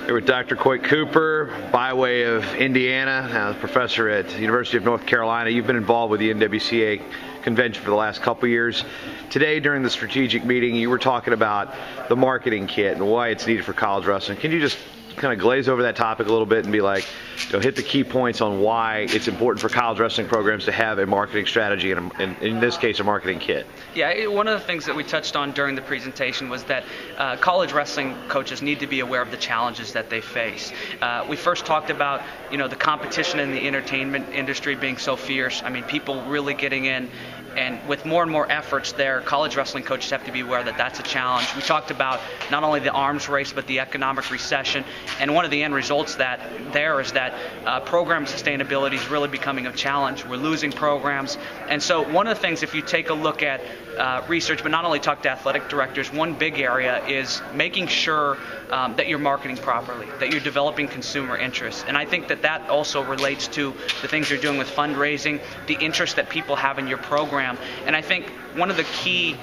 Here with Dr. Coyte Cooper, by way of Indiana, professor at the University of North Carolina. You've been involved with the NWCA convention for the last couple years. Today, during the strategic meeting, you were talking about the marketing kit and why it's needed for college wrestling. Can you just kind of glaze over that topic a little bit and be like, hit the key points on why it's important for college wrestling programs to have a marketing strategy and, in this case, a marketing kit? Yeah, one of the things that we touched on during the presentation was that college wrestling coaches need to be aware of the challenges that they face. We first talked about, the competition in the entertainment industry being so fierce. I mean, people really getting in. And with more and more efforts there, college wrestling coaches have to be aware that that's a challenge. We talked about not only the arms race, but the economic recession. And one of the end results is that program sustainability is really becoming a challenge. We're losing programs. And so one of the things, if you take a look at research, but not only talk to athletic directors, one big area is making sure that you're marketing properly, that you're developing consumer interest. And I think that also relates to the things you're doing with fundraising, the interest that people have in your program. And I think one of the key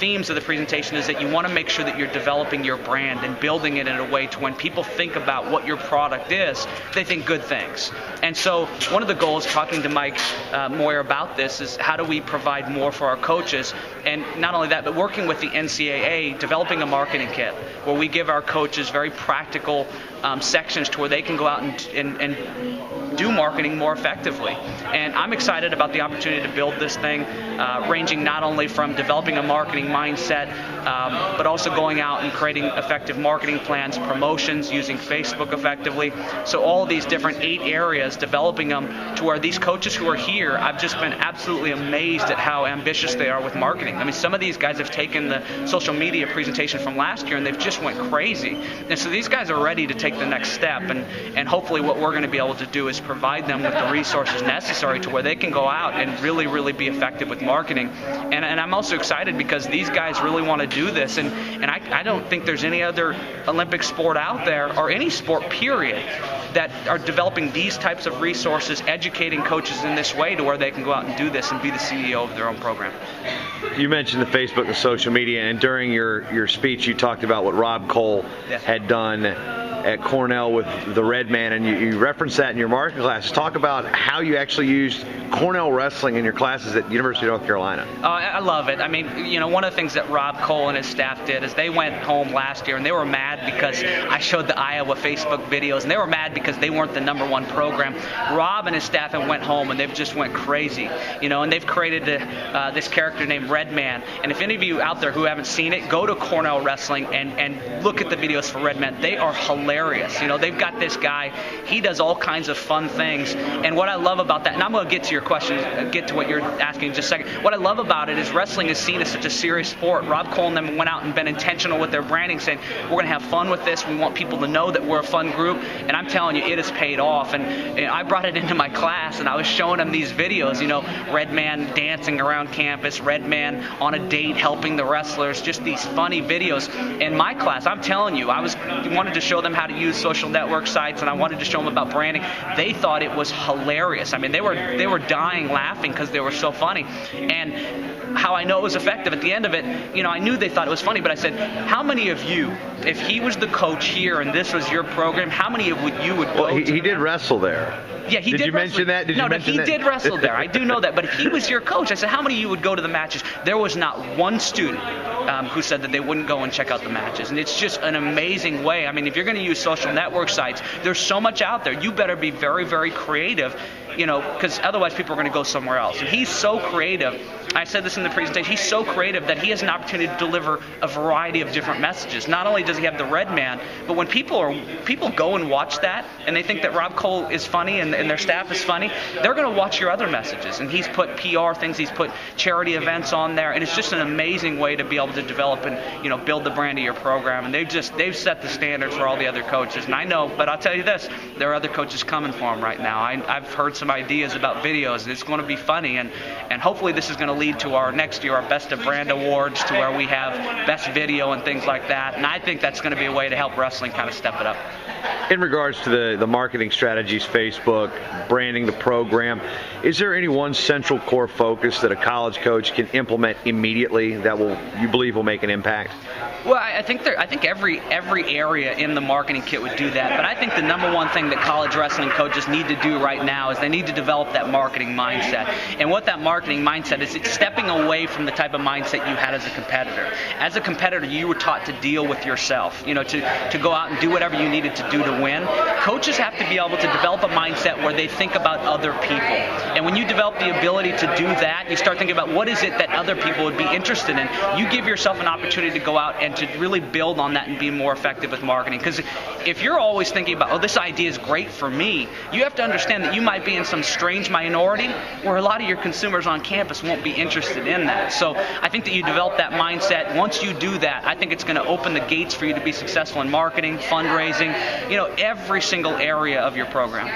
themes of the presentation is that you want to make sure that you're developing your brand and building it in a way to when people think about what your product is, they think good things. And so one of the goals, talking to Mike Moyer about this, is how do we provide more for our coaches? And not only that, but working with the NCAA, developing a marketing kit where we give our coaches very practical sections to where they can go out and do marketing more effectively. And I'm excited about the opportunity to build this thing, ranging not only from developing a marketing mindset, but also going out and creating effective marketing plans, promotions, using Facebook effectively. So all these different 8 areas, developing them to where these coaches who are here, I've just been absolutely amazed at how ambitious they are with marketing. I mean, some of these guys have taken the social media presentation from last year and they've just went crazy. And so these guys are ready to take the next step. And hopefully what we're going to be able to do is provide them with the resources necessary to where they can go out and really, really be effective with marketing. And I'm also excited because these guys really want to do this. And I don't think there's any other Olympic sport out there, or any sport period, that are developing these types of resources, educating coaches in this way to where they can go out and do this and be the CEO of their own program. You mentioned the Facebook and social media, and during your speech you talked about what Rob Cole had done at Cornell with the Red Man, and you referenced that in your marketing classes. Talk about how you actually used Cornell wrestling in your classes at the University of North Carolina. I love it. I mean, one of the things that Rob Cole and his staff did is they went home last year and they were mad because I showed the Iowa Facebook videos, and they were mad because they weren't the #1 program. Rob and his staff have went home and they've just went crazy, and they've created this character named Red Man. And if any of you out there who haven't seen it, go to Cornell Wrestling and look at the videos for Red Man. They are hilarious. They've got this guy. He does all kinds of fun things. And what I love about that, and I'm going to get to your question, get to what you're asking in just a second. What I love about it is wrestling is seen as such a serious sport. Rob Cole and them went out and been intentional with their branding, saying, we're going to have fun with this. We want people to know that we're a fun group. And I'm telling you, it has paid off. And I brought it into my class, and I was showing them these videos, Red Man dancing around campus, Red Man on a date helping the wrestlers, just these funny videos. In my class, I'm telling you, I wanted to show them how to use social network sites, and I wanted to show them about branding. They thought it was hilarious. I mean, they were dying laughing because they were so funny. And how I know it was effective, at the end of it, I knew they thought it was funny, but I said, how many of you, if he was the coach here and this was your program, how many of you would go? Well, he did wrestle there. Yeah, he did. Did you mention that? He did wrestle there. I do know that. But if he was your coach, I said, how many of you would go to the matches? There was not one student who said that they wouldn't go and check out the matches. And it's just an amazing way. I mean, if you're going to use social network sites, there's so much out there. You better be very, very creative, because otherwise people are going to go somewhere else. And he's so creative. I said this in the presentation. He's so creative that he has an opportunity to deliver a variety of different messages. Not only does he have the Red Man, but when people go and watch that and they think that Rob Cole is funny and their staff is funny, they're going to watch your other messages. And he's put PR things, he's put charity events on there, and it's just an amazing way to be able to develop and build the brand of your program. And they've set the standard for all the other coaches. And I know, but I'll tell you this, there are other coaches coming for him right now. I've heard some some ideas about videos, and it's going to be funny, and hopefully this is going to lead to our next year, our Best of Brand Awards, to where we have best video and things like that, and I think that's going to be a way to help wrestling kind of step it up. In regards to the marketing strategies, Facebook, branding the program, is there any one central core focus that a college coach can implement immediately that you believe will make an impact? Well, I think every area in the marketing kit would do that, but I think the number one thing that college wrestling coaches need to do right now is they need to develop that marketing mindset. And what that marketing mindset is, it's stepping away from the type of mindset you had as a competitor. As a competitor, you were taught to deal with yourself, to go out and do whatever you needed to do to win. Coaches have to be able to develop a mindset where they think about other people. And when you develop the ability to do that, you start thinking about what is it that other people would be interested in. You give yourself an opportunity to go out and to really build on that and be more effective with marketing. Because if you're always thinking about, oh, this idea is great for me, you have to understand that you might be in some strange minority where a lot of your consumers on campus won't be interested in that. So I think that you develop that mindset. Once you do that, I think it's going to open the gates for you to be successful in marketing, fundraising, every single area of your program.